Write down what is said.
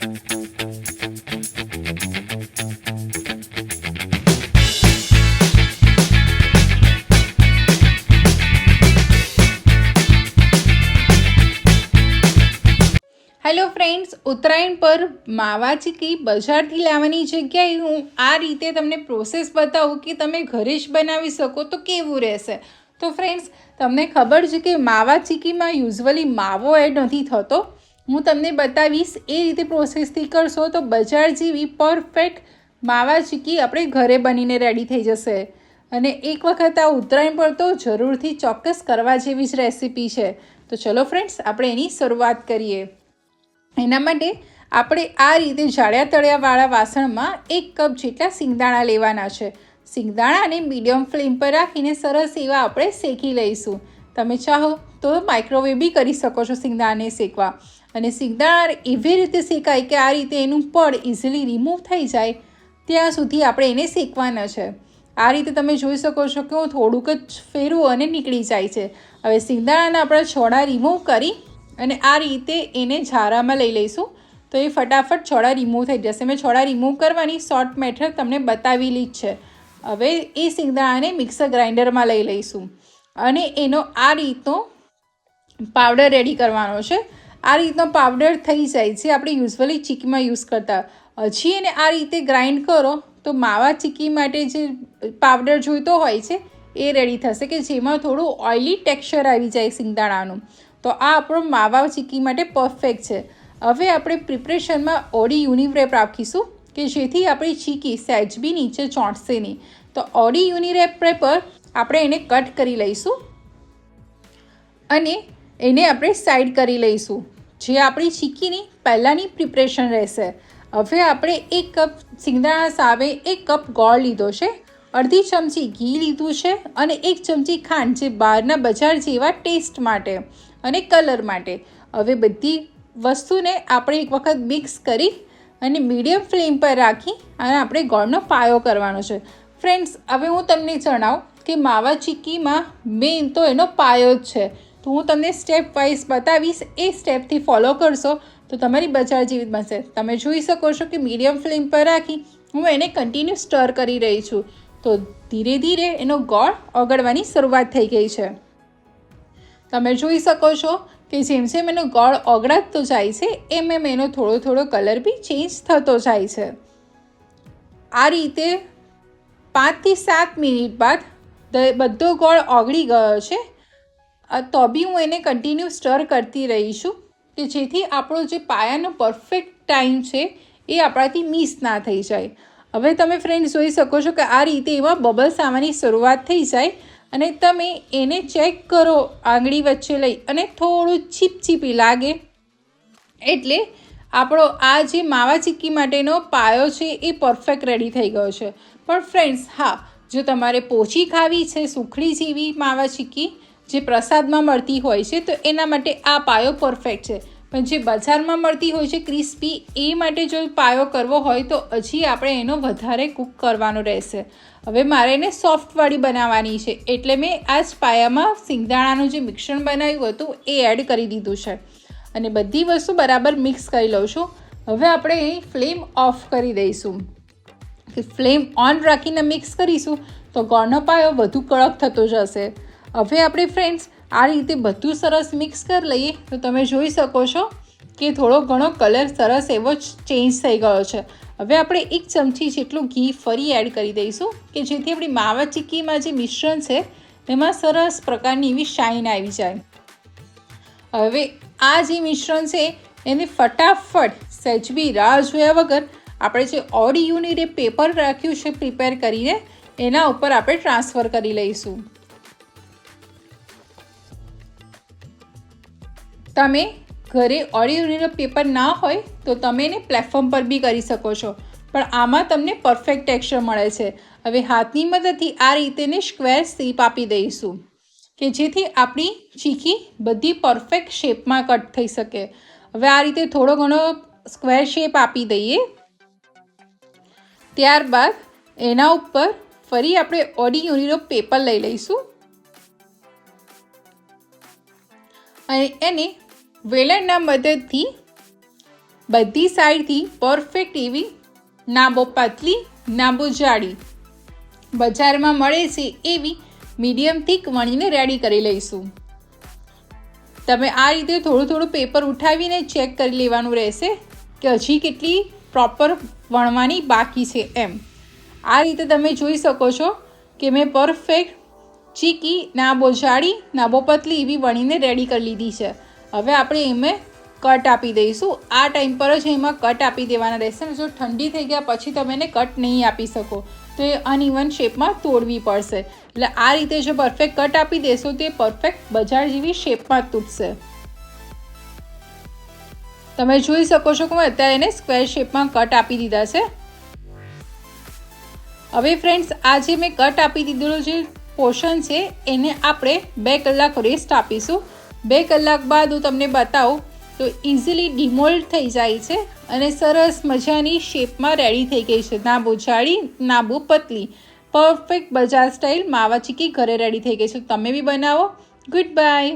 Hello friends, Uttarayan પર માવા ચીકી બજારથી લાવવાની જગ્યાએ હું આ રીતે તમને પ્રોસેસ બતાવું કે તમે ઘરે જ બનાવી શકો તો કેવું રહેશે. તો ફ્રેન્ડ્સ, તમને ખબર છે કે માવા ચીકીમાં યુઝ્યુઅલી માવો એડ નથી થતો. હું તમને બતાવીશ એ રીતે પ્રોસેસથી કરશો તો બજાર જેવી પરફેક્ટ માવા ચીકી આપણે ઘરે બનીને રેડી થઈ જશે. અને એક વખત આ ઉત્તરાયણ પર તો જરૂરથી ચોક્કસ કરવા જેવી જ રેસીપી છે. તો ચલો ફ્રેન્ડ્સ, આપણે એની શરૂઆત કરીએ. એના માટે આપણે આ રીતે જાળ્યા તળિયાવાળા વાસણમાં 1 કપ જેટલા સિંગદાણા લેવાના છે. સિંગદાણાને મીડિયમ ફ્લેમ પર રાખીને સરસ એવા આપણે શેકી લઈશું. તમે ચાહો તો માઇક્રોવેવ બી કરી શકો છો સિંગદાણાને શેકવા. અને સિંગદાણા એવી રીતે શેકાય કે આ રીતે એનું પડ ઇઝીલી રિમૂવ થઈ જાય ત્યાં સુધી આપણે એને શેકવાના છે. આ રીતે તમે જોઈ શકો છો કે હું થોડુંક જ ફેરવું અને નીકળી જાય છે. હવે સિંગદાણાના આપણે છોડા રિમૂવ કરી અને આ રીતે એને ઝારામાં લઈ લઈશું તો એ ફટાફટ છોડા રિમૂવ થઈ જશે. મેં છોડા રિમૂવ કરવાની શોર્ટ મેથડ તમને બતાવેલી જ છે. હવે એ સિંગદાણાને મિક્સર ગ્રાઇન્ડરમાં લઈ લઈશું અને એનો આ રીતનો પાવડર રેડી કરવાનો છે. આ રીતનો પાવડર થઈ જાય છે આપણે યુઝ્યુઅલી ચીકીમાં યુઝ કરતા. હજી એને આ રીતે ગ્રાઇન્ડ કરો તો માવા ચીકી માટે જે પાવડર જોઈતો હોય છે એ રેડી થશે કે જેમાં થોડું ઓઇલી ટેક્સચર આવી જાય સિંગદાણાનું. તો આ આપણો માવા ચીકી માટે પરફેક્ટ છે. હવે આપણે પ્રિપરેશનમાં ઓડી યુનિરેપ રાખીશું કે જેથી આપણી ચીકી સહેજ બી નીચે ચોંટશે નહીં. તો ઓડી યુનિરેપ પર આપણે એને કટ કરી લઈશું અને એને આપણે સાઈડ કરી લઈશું, જે આપણી ચીકીની પહેલાંની પ્રિપરેશન રહેશે. હવે આપણે 1 કપ સિંગદાણા સામે 1 કપ ગોળ લીધો છે, અડધી ચમચી ઘી લીધું છે અને 1 ચમચી ખાંડ, જે બહારના બજાર જેવા ટેસ્ટ માટે અને કલર માટે. હવે બધી વસ્તુને આપણે એક વખત મિક્સ કરી અને મીડિયમ ફ્લેમ પર રાખી અને આપણે ગોળનો પાયો કરવાનો છે. ફ્રેન્ડ્સ, હવે હું તમને જણાવું કે માવા ચીકીમાં મેઇન તો એનો પાયો જ છે. તો હું તમને સ્ટેપ વાઇઝ બતાવીશ, એ સ્ટેપથી ફોલો કરશો તો તમારી બજાર જેવી જ બનશે. તમે જોઈ શકો છો કે મીડિયમ ફ્લેમ પર રાખી હું એને કન્ટિન્યુ સ્ટર કરી રહી છું. તો ધીરે ધીરે એનો ગોળ ઓગળવાની શરૂઆત થઈ ગઈ છે. તમે જોઈ શકો છો કે જેમ જેમ એનો ગોળ ઓગળાતો જાય છે એમ એમ એનો થોડો થોડો કલર બી ચેન્જ થતો જાય છે. આ રીતે 5 થી 7 મિનિટ બાદ બધો ગોળ ઓગળી ગયો છે. તો બી હું એને કન્ટિન્યુ સ્ટર કરતી રહી છું કે જેથી આપણો જે પાયાનો પરફેક્ટ ટાઈમ છે એ આપણાથી મિસ ના થઈ જાય. હવે તમે ફ્રેન્ડ્સ જોઈ શકો છો કે આ રીતે એમાં બબલ્સ આવવાની શરૂઆત થઈ જાય અને તમે એને ચેક કરો આંગળી વચ્ચે લઈ અને થોડું ચીપચીપી લાગે એટલે આપણો આ જે માવા ચીક્કી માટેનો પાયો છે એ પરફેક્ટ રેડી થઈ ગયો છે. પણ ફ્રેન્ડ્સ, હા, જો તમારે પોચી ખાવી છે, સુખડી જેવી માવા ચીક્કી જે પ્રસાદમાં મળતી હોય છે, તો એના માટે આ પાયો પરફેક્ટ છે. પણ જે બજારમાં મળતી હોય છે ક્રિસ્પી, એ માટે જો પાયો કરવો હોય તો હજી આપણે એનો વધારે કૂક કરવાનો રહેશે. હવે મારે એને સોફ્ટવાળી બનાવવાની છે એટલે મેં આ જ પાયામાં સિંગદાણાનું જે મિશ્રણ બનાવ્યું હતું એ એડ કરી દીધું છે અને બધી વસ્તુ બરાબર મિક્સ કરી લઉં છું. હવે આપણે અહીં ફ્લેમ ઓફ કરી દઈશું. ફ્લેમ ઓન રાખીને મિક્સ કરીશું તો ગોળનો પાયો વધુ કડક થતો જશે. હવે આપણે ફ્રેન્ડ્સ આ રીતે બધું સરસ મિક્સ કરી લઈએ તો તમે જોઈ શકો છો કે થોડો ઘણો કલર સરસ એવો ચેન્જ થઈ ગયો છે. હવે આપણે 1 ચમચી જેટલું ઘી ફરી એડ કરી દઈશું કે જેથી આપણી માવા ચીક્કીમાં જે મિશ્રણ છે એમાં સરસ પ્રકારની એવી શાઇન આવી જાય. હવે આ જે મિશ્રણ છે એને ફટાફટ સહેજ બી રાહ જોયા વગર આપણે જે ઓડી યુનિરેપ પેપર રાખ્યું છે પ્રિપેર કરીને એના ઉપર આપણે ટ્રાન્સફર કરી લઈશું. તમે ઘરે ઓડી યુનિરેપ પેપર ના હોય તો તમે એને પ્લેટફોર્મ પર બી કરી શકો છો, પણ આમાં તમને પરફેક્ટ ટેક્સચર મળે છે. હવે હાથની મદદથી આ રીતે સ્ક્વેર શેપ આપી દઈશું કે જેથી આપણી ચીકી બધી પરફેક્ટ શેપમાં કટ થઈ શકે. હવે આ રીતે થોડો ઘણો સ્ક્વેર શેપ આપી દઈએ. ત્યારબાદ એના ઉપર ફરી આપણે ઓડી યુનિરેપ પેપર લઈ લઈશું અને એને વેલણના મદદથી બધી સાઈડથી પરફેક્ટ એવી ના બહુ પાતળી ના બહુ જાડી બજારમાં મળે છે એવી મીડિયમ થીક વણીને રેડી કરી લઈશું. તમે આ રીતે થોડું થોડું પેપર ઉઠાવીને ચેક કરી લેવાનું રહેશે કે હજી કેટલી પ્રોપર વણવાની બાકી છે એમ. આ રીતે તમે જોઈ શકો છો કે મેં પરફેક્ટ ચીકી ના બહુ જાડી ના બહુ પતલી એવી વણીને રેડી કરી લીધી છે. હવે આપણે એમાં કટ આપી દઈશું. આ ટાઈમ પર જ એમાં કટ આપી દેવાના રહેશે. જો ઠંડી થઈ ગયા પછી તમે એને કટ નહીં આપી શકો તો એ અનઇવન શેપમાં તોડવી પડશે. એટલે આ રીતે જો પરફેક્ટ કટ આપી દેશો તો એ પરફેક્ટ બજાર જેવી શેપમાં તૂટશે. તમે જોઈ શકો છો કે મેં અત્યારે એને સ્ક્વેર શેપમાં કટ આપી દીધા છે. હવે ફ્રેન્ડ્સ આ જે મેં કટ આપી દીધેલો જે પોર્શન છે એને આપણે 2 કલાક રેસ્ટ આપીશું. 2 કલાક બાદ હું તમને બતાવું તો ઇઝીલી ડિમોલ્ડ થઈ જાય છે અને સરસ મજાની શેપમાં રેડી થઈ ગઈ છે. ના બહુ જાડી ના બહુ પતલી પરફેક્ટ બજાર સ્ટાઇલ માવા ચીકી ઘરે રેડી થઈ ગઈ છે. તમે બી બનાવો. Good bye.